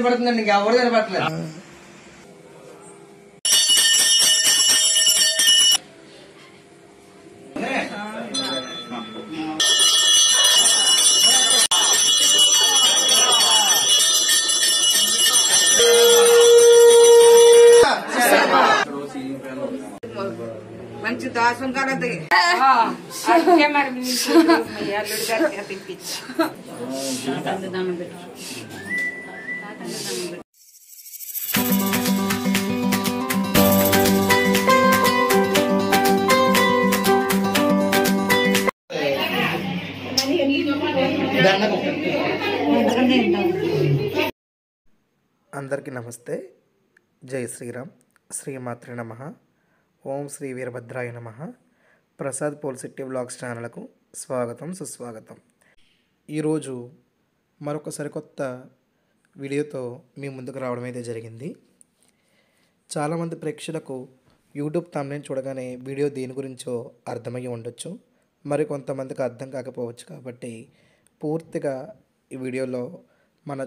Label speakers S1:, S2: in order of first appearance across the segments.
S1: పడుతుందండి ఇంకా ఎవరు కనపడలేదు.
S2: మంచి దాసం కలది మరి తిప్పించి
S3: అందరికీ నమస్తే. జై శ్రీరామ్. శ్రీమాత్రే నమః. ఓం శ్రీ వీరభద్రాయ నమః. ప్రసాద్ పోల్సిటీ వ్లాగ్స్ ఛానల్కు స్వాగతం, సుస్వాగతం. ఈరోజు మరొక సరికొత్త వీడియోతో మీ ముందుకు రావడం అయితే జరిగింది. చాలామంది ప్రేక్షకులకు యూట్యూబ్ థంబ్నెయిల్ చూడగానే వీడియో దేని గురించో అర్థమయ్యి ఉండొచ్చు, మరి కొంతమందికి అర్థం కాకపోవచ్చు. కాబట్టి పూర్తిగా ఈ వీడియోలో మన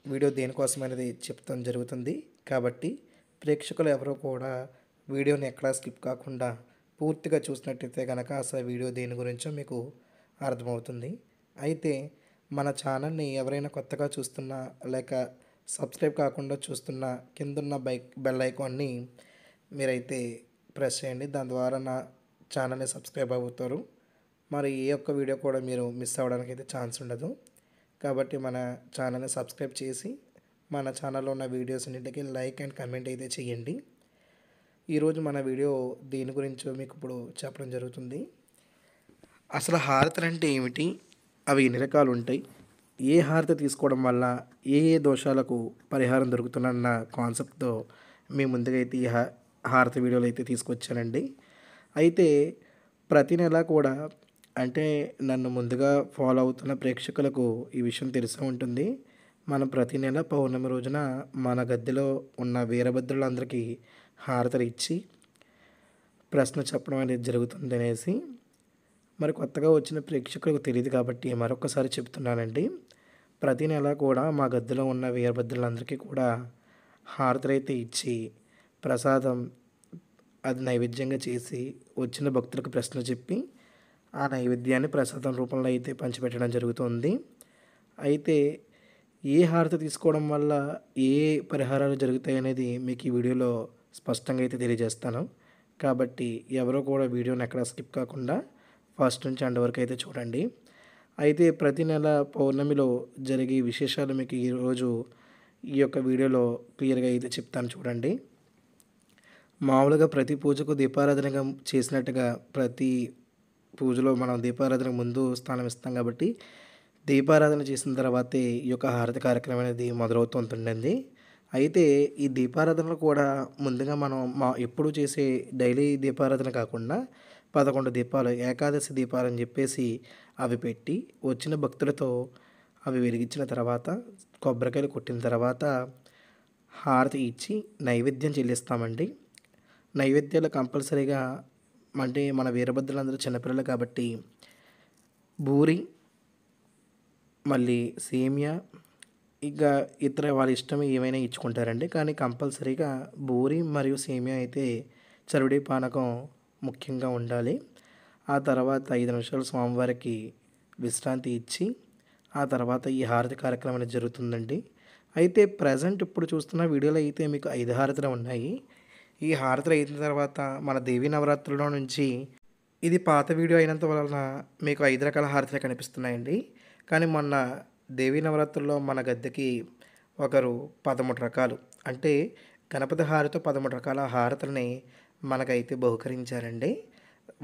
S3: వీడియో దేనికోసం అనేది చెప్తాం జరుగుతుంది. కాబట్టి ప్రేక్షకులు ఎవరో కూడా వీడియోని ఎక్కడా స్కిప్ కాకుండా పూర్తిగా చూసినట్టయితే కనుక అసలు వీడియో దేని గురించో మీకు అర్థమవుతుంది. అయితే మన ఛానల్ని ఎవరైనా కొత్తగా చూస్తున్నా లేక సబ్స్క్రైబ్ కాకుండా చూస్తున్నా కిందున్న బెల్ ఐకాన్ని మీరైతే ప్రెస్ చేయండి. దాని ద్వారా నా ఛానల్ని సబ్స్క్రైబ్ అవుతారు. మరి ఏ ఒక్క వీడియో కూడా మీరు మిస్ అవ్వడానికి అయితే ఛాన్స్ ఉండదు. కాబట్టి మన ఛానల్ని సబ్స్క్రైబ్ చేసి మన ఛానల్లో ఉన్న వీడియోస్ అన్నింటికి లైక్ అండ్ కామెంట్ అయితే చేయండి. ఈరోజు మన వీడియో దీని గురించో మీకు ఇప్పుడు చెప్పడం జరుగుతుంది. అసలు హారతులు అంటే ఏమిటి, అవి ఎన్ని రకాలు ఉంటాయి, ఏ హారతి తీసుకోవడం వల్ల ఏ ఏ దోషాలకు పరిహారం దొరుకుతుందన్న కాన్సెప్ట్తో మీ ముందుగా అయితే ఈ హారతి వీడియోలు అయితే తీసుకొచ్చానండి. అయితే ప్రతి నెల కూడా అంటే నన్ను ముందుగా ఫాలో అవుతున్న ప్రేక్షకులకు ఈ విషయం తెలిసే ఉంటుంది. మనం ప్రతి నెల పౌర్ణమి రోజున మన గద్దెలో ఉన్న వీరభద్రులందరికీ హారతలు ఇచ్చి ప్రశ్న చెప్పడం అనేది జరుగుతుంది అనేసి మరి కొత్తగా వచ్చిన ప్రేక్షకులకు తెలియదు కాబట్టి మరొకసారి చెప్తున్నానండి. ప్రతి నెల కూడా మా గద్దెలో ఉన్న వీరభద్రులందరికీ కూడా హారతలు అయితే ఇచ్చి ప్రసాదం అది నైవేద్యంగా చేసి వచ్చిన భక్తులకు ప్రశ్న చెప్పి ఆ నైవేద్యాన్ని ప్రసాదం రూపంలో అయితే పంచిపెట్టడం జరుగుతుంది. అయితే ఏ హారతి తీసుకోవడం వల్ల ఏ పరిహారాలు జరుగుతాయి అనేది మీకు ఈ వీడియోలో స్పష్టంగా అయితే తెలియజేస్తాను. కాబట్టి ఎవరో కూడా వీడియోని ఎక్కడ స్కిప్ కాకుండా ఫస్ట్ నుంచి ఎండ్ వరకు అయితే చూడండి. అయితే ప్రతి నెల పౌర్ణమిలో జరిగే విశేషాలు మీకు ఈరోజు ఈ యొక్క వీడియోలో క్లియర్గా అయితే చెప్తాను చూడండి. మామూలుగా ప్రతి పూజకు దీపారాధనగా చేసినట్టుగా ప్రతి పూజలో మనం దీపారాధనకు ముందు స్థానం ఇస్తాం. కాబట్టి దీపారాధన చేసిన తర్వాతే ఈ యొక్క హారతి కార్యక్రమం అనేది మొదలవుతుంటుంది. అయితే ఈ దీపారాధనలు కూడా ముందుగా మనం ఎప్పుడు చేసే డైలీ దీపారాధన కాకుండా 11 దీపాలు ఏకాదశి దీపాలు అని చెప్పేసి అవి పెట్టి వచ్చిన భక్తులతో అవి వెలిగించిన తర్వాత కొబ్బరికాయలు కొట్టిన తర్వాత హారతి ఇచ్చి నైవేద్యం చెల్లిస్తామండి. నైవేద్యాలు కంపల్సరీగా అంటే మన వీరభద్రులందరూ చిన్నపిల్లలు కాబట్టి బూరి, మళ్ళీ సేమియా, ఇక ఇతర వాళ్ళ ఇష్టం ఏమైనా ఇచ్చుకుంటారండి. కానీ కంపల్సరీగా బూరి మరియు సేమియా అయితే చరుడి పానకం ముఖ్యంగా ఉండాలి. ఆ తర్వాత 5 నిమిషాలు స్వామివారికి విశ్రాంతి ఇచ్చి ఆ తర్వాత ఈ హారతి కార్యక్రమం అనేది జరుగుతుందండి. అయితే ప్రజెంట్ ఇప్పుడు చూస్తున్న వీడియోలో అయితే మీకు 5 హారతులు ఉన్నాయి. ఈ హారతులు అయిన తర్వాత మన దేవీ నవరాత్రుల్లో నుంచి ఇది పాత వీడియో అయినంత వలన మీకు 5 రకాల హారతులు కనిపిస్తున్నాయండి. కానీ మొన్న దేవీ నవరాత్రుల్లో మన గద్దెకి ఒకరు 13 రకాలు అంటే గణపతి హారతితో 13 రకాల హారతులని మనకైతే బహుకరించారండి.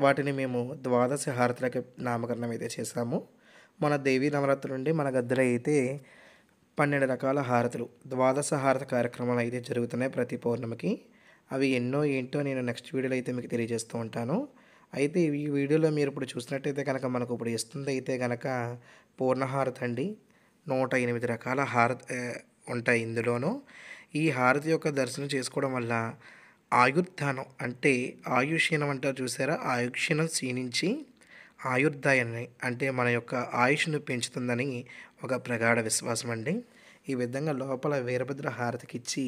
S3: వాటిని మేము ద్వాదశ హారతులకి నామకరణం అయితే చేశాము. మన దేవీ నవరాత్రుల నుండి మన గద్దెలో అయితే 12 రకాల హారతులు ద్వాదశ హారతి కార్యక్రమాలు అయితే జరుగుతున్నాయి ప్రతి పౌర్ణమికి. అవి ఎన్నో ఏంటో నేను నెక్స్ట్ వీడియోలో అయితే మీకు తెలియజేస్తూ ఉంటాను. అయితే ఈ వీడియోలో మీరు ఇప్పుడు చూసినట్టయితే కనుక మనకు ఇప్పుడు ఇస్తుంది అయితే కనుక పూర్ణహారతి అండి. 108 రకాల హారతి ఉంటాయి ఇందులోనూ. ఈ హారతి యొక్క దర్శనం చేసుకోవడం వల్ల ఆయుర్దానం అంటే ఆయుష్యనం అంటారు చూసారా, ఆయుష్యనం క్షీణించి ఆయుర్దాయాన్ని అంటే మన యొక్క ఆయుష్ను పెంచుతుందని ఒక ప్రగాఢ విశ్వాసం అండి. ఈ విధంగా లోపల వీరభద్ర హారతికిచ్చి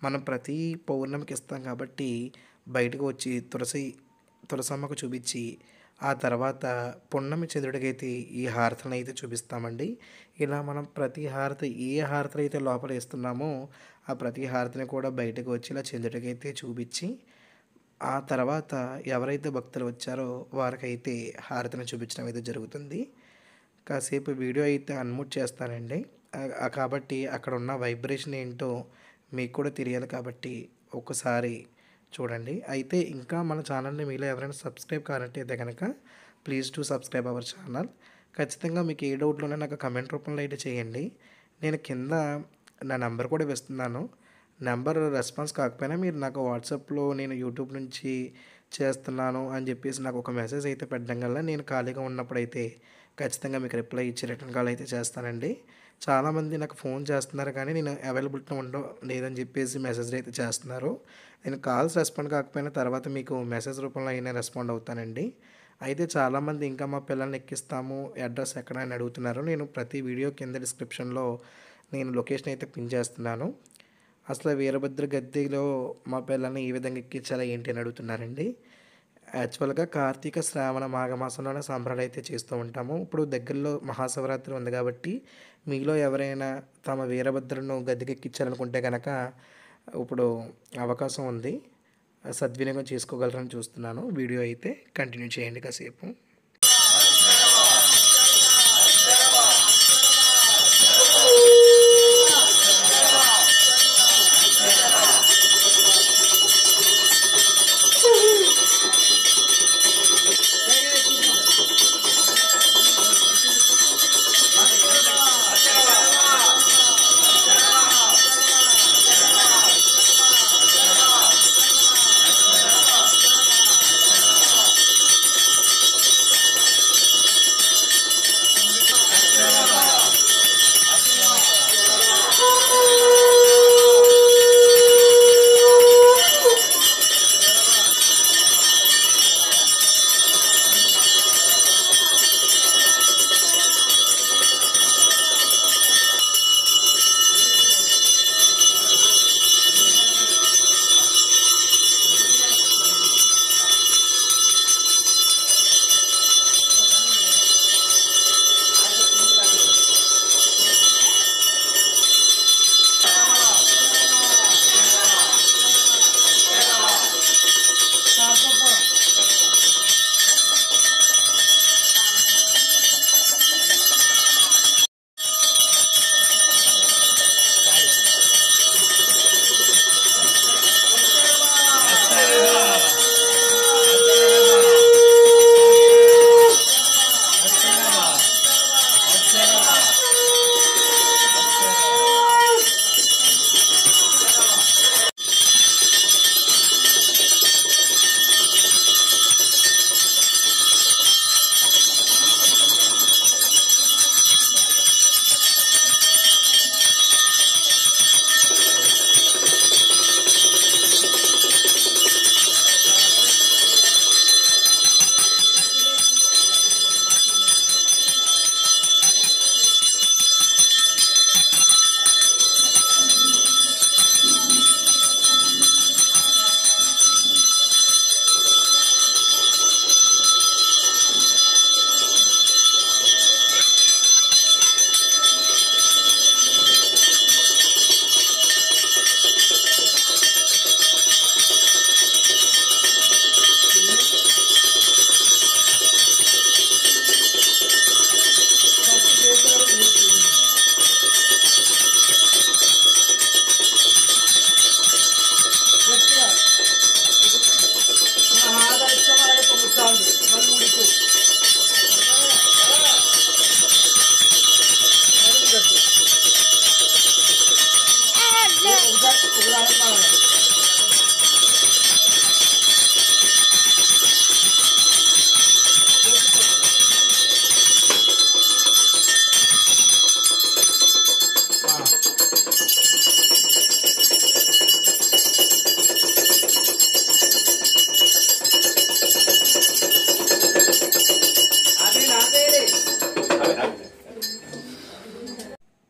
S3: మనం ప్రతి పౌర్ణమికి ఇస్తాం కాబట్టి బయటకు వచ్చి తులసమ్మకు చూపించి ఆ తర్వాత పున్నమి చంద్రుడికైతే ఈ హారతిని అయితే చూపిస్తామండి. ఇలా మనం ప్రతి హారతి ఏ హారతిని అయితే లోపల ఇస్తున్నామో ఆ ప్రతి హారతిని కూడా బయటకు వచ్చి ఇలా చంద్రుడికైతే చూపించి ఆ తర్వాత ఎవరైతే భక్తులు వచ్చారో వారికైతే హారతిని చూపించడం అయితే జరుగుతుంది. కాసేపు వీడియో అయితే అన్మ్యూట్ చేస్తానండి. కాబట్టి అక్కడ ఉన్న వైబ్రేషన్ ఏంటో మీకు కూడా తెలియాలి కాబట్టి ఒకసారి చూడండి. అయితే ఇంకా మన ఛానల్ని మీలో ఎవరైనా సబ్స్క్రైబ్ కానట్టయితే కనుక please to subscribe our channel. ఖచ్చితంగా మీకు ఏ డౌట్లోనే నాకు కమెంట్ రూపంలో అయితే చేయండి. నేను కింద నా నెంబర్ కూడా వేస్తున్నాను. నెంబర్ రెస్పాన్స్ కాకపోయినా మీరు నాకు వాట్సాప్లో నేను యూట్యూబ్ నుంచి చేస్తున్నాను అని చెప్పేసి నాకు ఒక మెసేజ్ అయితే పెట్టడం వల్ల నేను ఖాళీగా ఉన్నప్పుడైతే ఖచ్చితంగా మీకు రిప్లై ఇచ్చి రిటర్న్ కాల్ అయితే చేస్తానండి. చాలామంది నాకు ఫోన్ చేస్తున్నారు కానీ నేను అవైలబిలిటీ లేదని చెప్పేసి మెసేజ్ అయితే చేస్తున్నారు. నేను కాల్స్ రెస్పాండ్ కాకపోయినా తర్వాత మీకు మెసేజ్ రూపంలో అయినా రెస్పాండ్ అవుతానండి. అయితే చాలామంది ఇంకా మా పిల్లల్ని ఎక్కిస్తాము అడ్రస్ ఎక్కడ అని అడుగుతున్నారు. నేను ప్రతి వీడియో కింద డిస్క్రిప్షన్లో నేను లొకేషన్ అయితే పిన్ చేస్తున్నాను. అసలు వీరభద్ర గద్దెలో మా పిల్లల్ని ఈ విధంగా ఎక్కించాలా ఏంటి అని అడుగుతున్నారండి. యాక్చువల్గా కార్తీక శ్రావణ మాఘమాసంలోనే సంబరాలు అయితే చేస్తూ ఉంటాము. ఇప్పుడు దగ్గరలో మహాశివరాత్రి ఉంది కాబట్టి మీలో ఎవరైనా తమ వీరభద్రను గద్దెకెక్కించాలనుకుంటే కనుక ఇప్పుడు అవకాశం ఉంది, సద్వినియోగం చేసుకోగలరని చూస్తున్నాను. వీడియో అయితే కంటిన్యూ చేయండి కాసేపు.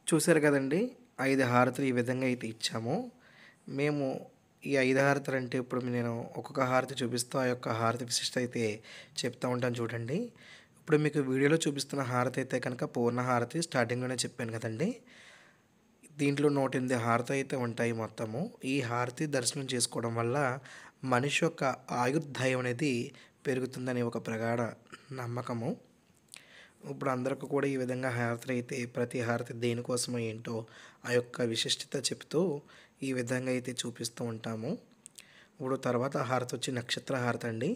S3: చూసారు కదండి, 5 హారతులు ఈ విధంగా అయితే ఇచ్చాము మేము. ఈ 5 హారతులు అంటే ఇప్పుడు నేను ఒక్కొక్క హారతి చూపిస్తూ ఆ యొక్క హారతి విశిష్ట అయితే చెప్తూ ఉంటాను చూడండి. ఇప్పుడు మీకు వీడియోలో చూపిస్తున్న హారతి అయితే కనుక పూర్ణ హారతి, స్టార్టింగ్లోనే చెప్పాను కదండి. దీంట్లో 108 హారతి అయితే ఉంటాయి మొత్తము. ఈ హారతి దర్శనం చేసుకోవడం వల్ల మనిషి యొక్క ఆయుర్దాయం అనేది పెరుగుతుందని ఒక ప్రగాఢ నమ్మకము. ఇప్పుడు అందరికీ కూడా ఈ విధంగా హారతులు అయితే ప్రతి హారతి దేనికోసమో ఏంటో ఆ యొక్క విశిష్టత చెప్తూ ఈ విధంగా అయితే చూపిస్తూ ఉంటాము. ఇప్పుడు తర్వాత హారతి వచ్చి నక్షత్ర హారతి అండి.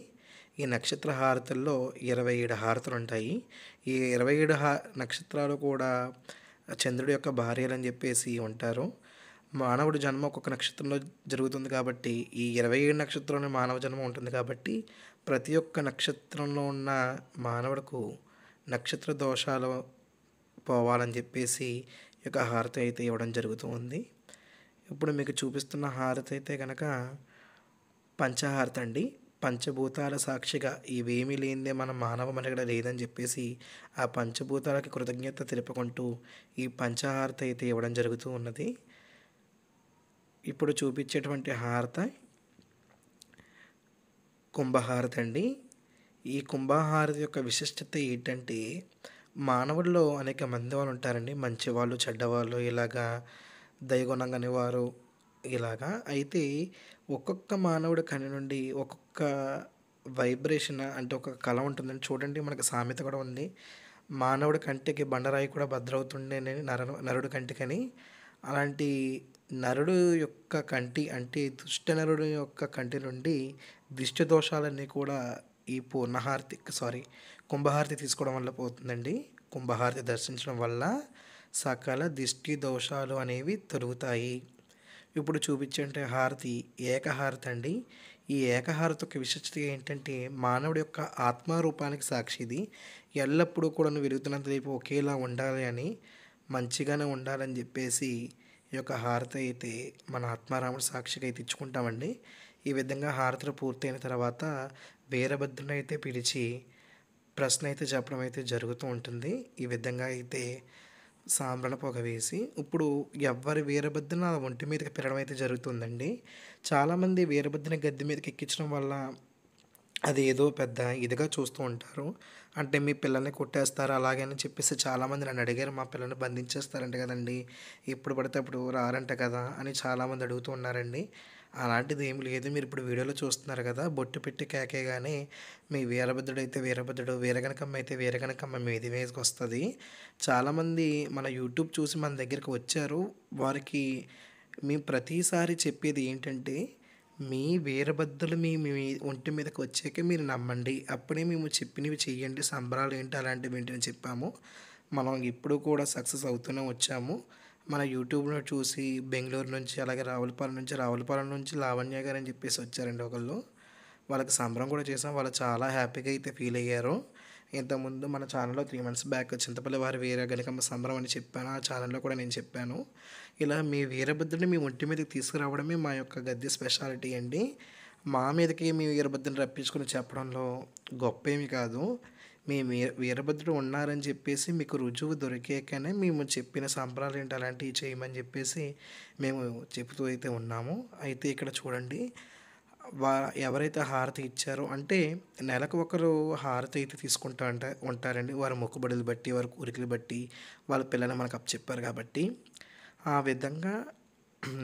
S3: ఈ నక్షత్ర హారతుల్లో 27 హారతులు ఉంటాయి. ఈ 27 నక్షత్రాలు కూడా చంద్రుడి యొక్క భార్యలని చెప్పేసి ఉంటారు. మానవుడి జన్మ ఒక్కొక్క నక్షత్రంలో జరుగుతుంది కాబట్టి ఈ 27 నక్షత్రంలో మానవ జన్మ ఉంటుంది కాబట్టి ప్రతి ఒక్క నక్షత్రంలో ఉన్న మానవుడికు నక్షత్ర దోషాలు పోవాలని చెప్పేసి ఈ యొక్క హారతి అయితే ఇవ్వడం జరుగుతూ ఉంది. ఇప్పుడు మీకు చూపిస్తున్న హారతి అయితే కనుక పంచహారతి అండి. పంచభూతాల సాక్షిగా ఇవేమీ లేనిదే మన మానవ మనుగడ లేదని చెప్పేసి ఆ పంచభూతాలకి కృతజ్ఞత తెలుపుకుంటూ ఈ పంచహారతి అయితే ఇవ్వడం జరుగుతూ ఉన్నది. ఇప్పుడు చూపించేటువంటి హారతి కుంభహారతి అండి. ఈ కుంభహారతి యొక్క విశిష్టత ఏంటంటే మానవుల్లో అనేక మంది వాళ్ళు ఉంటారండి, మంచివాళ్ళు చెడ్డవాళ్ళు, ఇలాగా దయగుణం అనేవారు ఇలాగా. అయితే ఒక్కొక్క మానవుడి కన్ను నుండి ఒక్కొక్క వైబ్రేషన్ అంటే ఒక కళ ఉంటుందండి. చూడండి, మనకు సామెత కూడా ఉంది, మానవుడి కంటికి బండరాయి కూడా భద్రవుతుండేనని నరుడి కంటికని. అలాంటి నరుడు యొక్క కంటి అంటే దుష్ట నరుడు యొక్క కంటి నుండి దిష్టి దోషాలన్నీ కూడా ఈ కుంభహారతి తీసుకోవడం వల్ల పోతుందండి. కుంభహారతి దర్శించడం వల్ల సకల దిష్టి దోషాలు అనేవి తొలుగుతాయి. ఇప్పుడు చూపించే హారతి ఏకహారతి అండి. ఈ ఏకహారతి యొక్క విశిష్టత ఏంటంటే మానవుడి యొక్క ఆత్మరూపానికి సాక్షి ఇది. ఎల్లప్పుడూ కూడా వెలుగుతున్నంత వైపు ఒకేలా ఉండాలి అని, మంచిగానే ఉండాలని చెప్పేసి ఈ యొక్క హారతి అయితే మన ఆత్మారాముడు సాక్షిగా అయితే ఇచ్చుకుంటామండి. ఈ విధంగా హారతులు పూర్తయిన తర్వాత వీరభద్రుని అయితే పిలిచి ప్రశ్న అయితే చెప్పడం అయితే జరుగుతూ ఉంటుంది. ఈ విధంగా అయితే సాంబ్రాణ పొగ వేసి ఇప్పుడు ఎవరి వీరభద్రుని ఆ ఒంటి మీదకి పెరగడం అయితే జరుగుతుందండి. చాలామంది వీరభద్రుని గద్దె మీదకి ఎక్కించడం వల్ల అది ఏదో పెద్ద ఇదిగా చూస్తూ ఉంటారు. అంటే మీ పిల్లల్ని కొట్టేస్తారు అలాగని చెప్పేసి చాలామంది నన్ను అడిగారు, మా పిల్లల్ని బంధించేస్తారంట కదండి, ఎప్పుడు పడితే అప్పుడు రారంట కదా అని చాలామంది అడుగుతూ ఉన్నారండి. అలాంటిది ఏమి లేదు. మీరు ఇప్పుడు వీడియోలో చూస్తున్నారు కదా, బొట్టు పెట్టి కేకేగానే మీ వీరభద్రుడు అయితే వీరభద్రుడు, వీరగణకమ్మ అయితే వీరగణకమ్మ మీది మీదకి వస్తుంది. చాలామంది మన యూట్యూబ్ చూసి మన దగ్గరికి వచ్చారు. వారికి మేము ప్రతిసారి చెప్పేది ఏంటంటే మీ వీరభద్రులు మీ మీ ఒంటి మీదకి వచ్చాక మీరు నమ్మండి, అప్పుడే మేము చెప్పినవి చెయ్యండి, సంబరాలు ఏంటి అలాంటివి ఏంటి అని చెప్పాము. మనం ఇప్పుడు కూడా సక్సెస్ అవుతూనే వచ్చాము. మన యూట్యూబ్లో చూసి బెంగళూరు నుంచి అలాగే రావులపాలెం నుంచి లావణ్య గారు అని చెప్పేసి వచ్చారండి ఒకళ్ళు. వాళ్ళకి సంబరం కూడా చేసాం. వాళ్ళు చాలా హ్యాపీగా అయితే ఫీల్ అయ్యారు. ఇంతకుముందు మన ఛానల్లో 3 months బ్యాక్ చింతపల్లి వారి వీరగణకమ్మ సంబరం అని చెప్పాను, ఆ ఛానల్లో కూడా నేను చెప్పాను. ఇలా మీ వీరభద్రుని మీ ఒంటి మీదకి తీసుకురావడమే మా యొక్క గద్దె స్పెషాలిటీ అండి. మా మీదకి మీ వీరభద్రుని రప్పించుకుని చెప్పడంలో గొప్ప ఏమి కాదు. మీ వీరభద్రుడు ఉన్నారని చెప్పేసి మీకు రుజువు దొరికాకనే మేము చెప్పిన సంబరాలు ఏంటి అలాంటివి చేయమని చెప్పేసి మేము చెబుతూ అయితే ఉన్నాము. అయితే ఇక్కడ చూడండి, ఎవరైతే హారతి ఇచ్చారో అంటే నెలకు ఒకరు హారతి అయితే తీసుకుంటూ ఉంటారండి. వారి మొక్కుబడులు బట్టి, వారి కోరికలు బట్టి, వాళ్ళ పిల్లలు మనకు చెప్పారు కాబట్టి ఆ విధంగా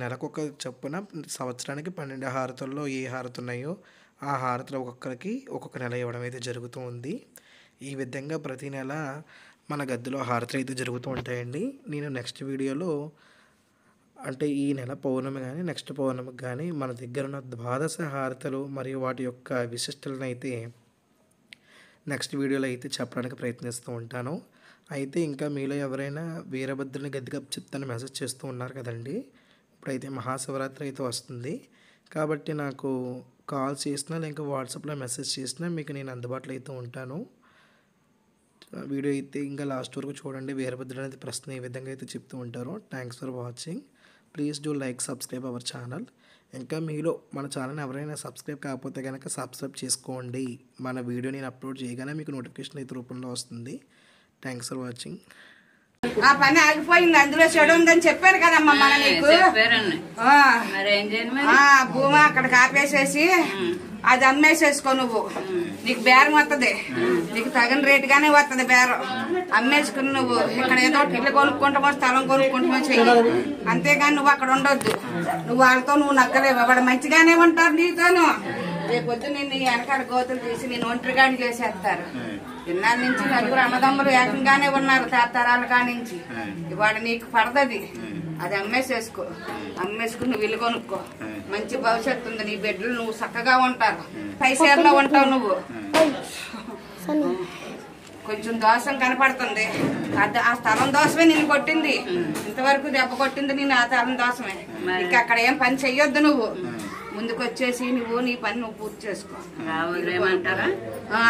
S3: నెలకొక చొప్పున సంవత్సరానికి 12 హారతుల్లో ఏ హారతి ఉన్నాయో ఆ హారతులు ఒక్కొక్కరికి ఒక్కొక్క నెల ఇవ్వడం అయితే జరుగుతూ ఉంది. ఈ విధంగా ప్రతి నెల మన గద్దెలో హారతులు అయితే జరుగుతూ ఉంటాయండి. నేను నెక్స్ట్ వీడియోలో అంటే ఈ నెల పౌర్ణమి కానీ నెక్స్ట్ పౌర్ణమికి కానీ మన దగ్గర ఉన్న 12 హారతులు మరియు వాటి యొక్క విశిష్టలను అయితే నెక్స్ట్ వీడియోలో అయితే చెప్పడానికి ప్రయత్నిస్తూ ఉంటాను. అయితే ఇంకా మీలో ఎవరైనా వీరభద్రుని గద్దెగా చెప్తాను మెసేజ్ చేస్తూ ఉన్నారు కదండి. ఇప్పుడైతే మహాశివరాత్రి అయితే వస్తుంది కాబట్టి నాకు కాల్ చేసినా లేక వాట్సాప్లో మెసేజ్ చేసినా మీకు నేను అందుబాటులో అయితే ఉంటాను. వీడియో అయితే ఇంకా లాస్ట్ వరకు చూడండి. వీరభద్రుడు అనేది ప్రశ్న ఈ విధంగా అయితే చెప్తూ ఉంటారు. Thanks for watching. Please do like subscribe our channel. ఇంకా మీలో మన ఛానల్ ఎవరైనా సబ్స్క్రైబ్ కాకపోతే కనుక సబ్స్క్రైబ్ చేసుకోండి. మన వీడియో నేను అప్లోడ్ చేయగానే మీకు నోటిఫికేషన్ అయితే రూపంలో వస్తుంది. Thanks for watching.
S2: ఆ పని ఆగిపోయింది, అందులో చెడు ఉందని చెప్పారు కదమ్మా మన నీకు. భూమా అక్కడికి ఆపేసేసి అది అమ్మేసేసుకో నువ్వు. నీకు బేరం వస్తుంది, నీకు తగిన రేటుగానే వస్తుంది బేరం. అమ్మేసుకుని నువ్వు ఇక్కడ ఏదో ఇల్లు కొనుక్కుంటామో స్థలం కొనుక్కుంటామో చెయ్యి, అంతేగాని నువ్వు అక్కడ ఉండొద్దు. నువ్వు వాళ్ళతో నువ్వు నక్కలేవు, వాడు మంచిగానే ఉంటారు నీతోను. రేపొద్దు నిన్ను వెనకాల గోతులు తీసి నేను ఒంటరిగాని చేసేస్తారు. ఇన్నాళ్ళ నుంచి నలుగురు అన్నదమ్ములు ఏకంగానే ఉన్నారు తరాల కానించి. ఇవాళ నీకు పడదది, అది అమ్మేసేసుకో. అమ్మేసుకుని నువ్వు ఇల్లు కొనుక్కో, మంచి భవిష్యత్తు ఉంది. నీ బిడ్డలు నువ్వు చక్కగా ఉంటారు, పైసేర్లో ఉంటావు నువ్వు. కొంచెం దోషం కనపడుతుంది, ఆ స్థలం దోషమే నేను కొట్టింది. ఇంతవరకు దెబ్బ కొట్టింది నేను ఆ స్థలం దోషమే. ఇంకా అక్కడ ఏం పని చెయ్యొద్దు నువ్వు. ముందుకు వచ్చేసి నువ్వు నీ పని నువ్వు పూర్తి చేసుకో.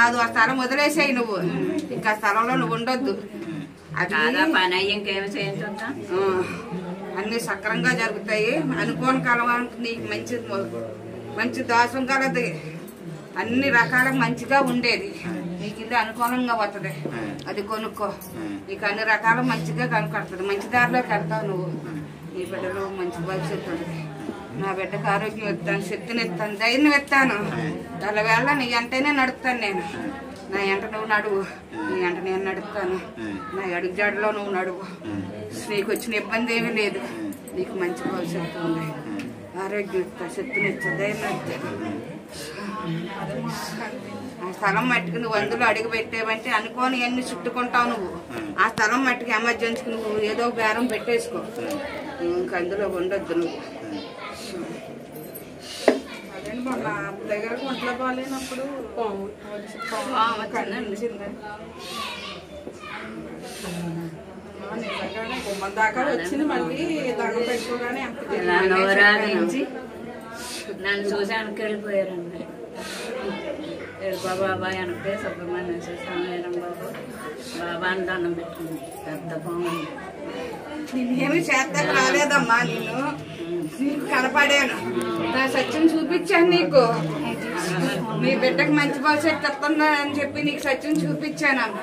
S2: అది ఆ స్థలం వదిలేసాయి నువ్వు, ఇంకా స్థలంలో నువ్వు ఉండొద్దు. అన్ని సక్రంగా జరుగుతాయి. అనుకోని కాలం నీకు మంచి దోషం కలది, అన్ని రకాల మంచిగా ఉండేది. నీకు ఇల్లు అనుకూలంగా వస్తుంది, అది కొనుక్కో. నీకు అన్ని రకాల మంచిగా కనపడుతుంది, మంచి దారిలోకి వెళ్తావు నువ్వు. నీ బిడ్డలో మంచి భవిష్యత్తు ఉంది. నా బిడ్డకు ఆరోగ్యం ఇస్తాను, శక్తిని ఇస్తాను, ధైర్యం ఇస్తాను. దాని వేళ నీ ఎంటనే నడుపుతాను నేను. నా ఎంట నువ్వు నడువు, నీ ఎంట నేను నడుపుతాను. నా అడుగుజాడలో నువ్వు నడువు. నీకు వచ్చిన ఇబ్బంది ఏమీ లేదు. నీకు మంచి భవిష్యత్తు ఉంది, ఆరోగ్యం ఇస్తా, శక్తిని ఇస్తా, ధైర్యం ఇస్తాను. ఆ స్థలం మట్టికి నువ్వు అందులో అడుగు పెట్టేవంటే అనుకోని అన్ని చుట్టుకుంటావు నువ్వు. ఆ స్థలం మట్టికి ఎమర్జెన్సీకి నువ్వు ఏదో బేరం పెట్టేసుకో, ఇంక అందులో ఉండొద్దు నువ్వు. మొన్న దగ్గర ఒంట్లో బాగాలేనప్పుడు నిజంగానే గుమ్మం దాకా వచ్చింది. మళ్ళీ దండం పెట్టుకోగానే
S1: నన్ను చూసి వెనక్కి వెళ్ళిపోయారండి. బాబాయ్ అంటే సుబ్రహ్మణ్యం స్వామి బాబు బాబా అని దండం పెట్టింది. పెద్ద బాగుంది.
S2: నేనేమి చేస్తాకు రాలేదమ్మా, నేను నీకు కనపడాను, నా సత్యం చూపించాను నీకు. నీ బిడ్డకు మంచి భవిష్యత్తు వస్తుందా అని చెప్పి నీకు సత్యం చూపించానమ్మా.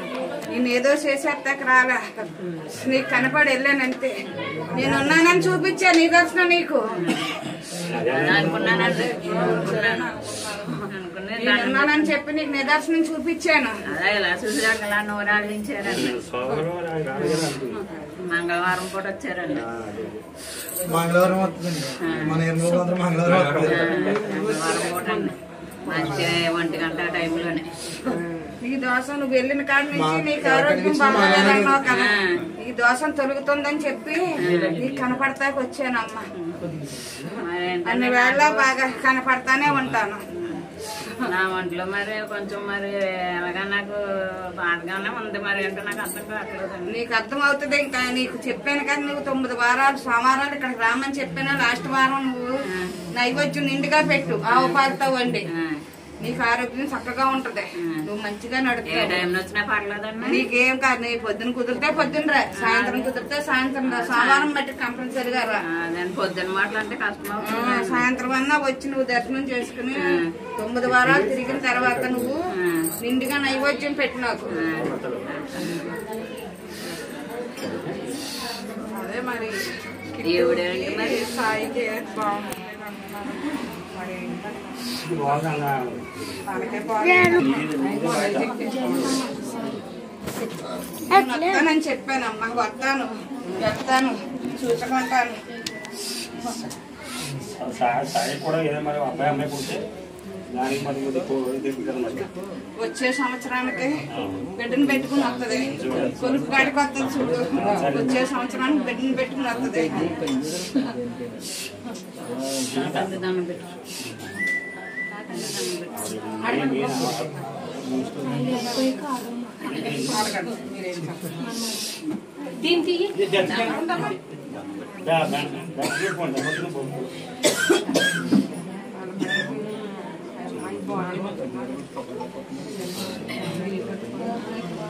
S2: నేను ఏదో చేసేస్తాక రాలా, నీకు కనపడి వెళ్ళానంతే. నేను ఉన్నానని చూపించాను నీ దర్శనం నీకు. నేను ఉన్నానని చెప్పి నీకు నిదర్శనం చూపించాను.
S1: మంగళవారం పూట వచ్చారండి.
S3: మంగళవారం వస్తుందండి, మన మంగళవారం
S1: పూట మంచి 1 గంట టైంలోనే.
S2: ఈ దోషం నువ్వు వెళ్ళిన కాడి నుంచి నీకు ఆరోగ్యం బాగాలేదన్నావు కదా, ఈ దోషం తొలుగుతుందని చెప్పి నీకు కనపడతాకి వచ్చానమ్మా. అన్ని వేళ బాగా కనపడతానే ఉంటాను.
S1: నా ఒంట్లో మరి కొంచెం మరి ఎలాగా నాకు బాధగానే ఉంది. మరి అంటే నాకు అర్థం కావట్లేదండి.
S2: నీకు అర్థం అవుతుంది. ఇంకా నీకు చెప్పాను కదా, నువ్వు 9 వారాలు సోమవారాలు ఇక్కడికి రామని చెప్పాను. లాస్ట్ వారం నువ్వు నైవేద్యం నిండుగా పెట్టు, ఆవు పాలతో వండి. నీకు ఆరోగ్యం చక్కగా ఉంటది, నువ్వు మంచిగా నడుపుతావు. నీకేం కాదు, నీ పొద్దున కుదిరితే పొద్దున్న రా, సాయంత్రం కుదిరితే సాయంత్రం రా. సోమవారం బట్టి కంపల్సరిగా రా.
S1: పొద్దున్న మాటలంటే కష్టం.
S2: సాయంత్రం అన్నా వచ్చి నువ్వు దర్శనం చేసుకుని 9 వారాలు తిరిగిన తర్వాత నువ్వు నిండుగా నైవేద్యం పెట్టి నాకు. అదే మరి
S1: మరి
S2: సాయికి బాగుంది. వస్తానని చెప్పానమ్మా, వస్తాను, వెళ్తాను, చూసుకుంటాను. వచ్చే సంవత్సరానికి బిడ్డను పెట్టుకుని వస్తుంది, కొనుక్కు కాడికి వస్తుంది చూడు. వచ్చే సంవత్సరానికి బిడ్డను పెట్టుకుని వస్తుంది.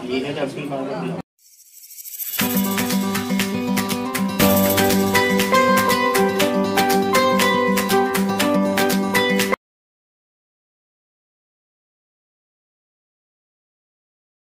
S4: ఈయన తెలుసుకుని బాగా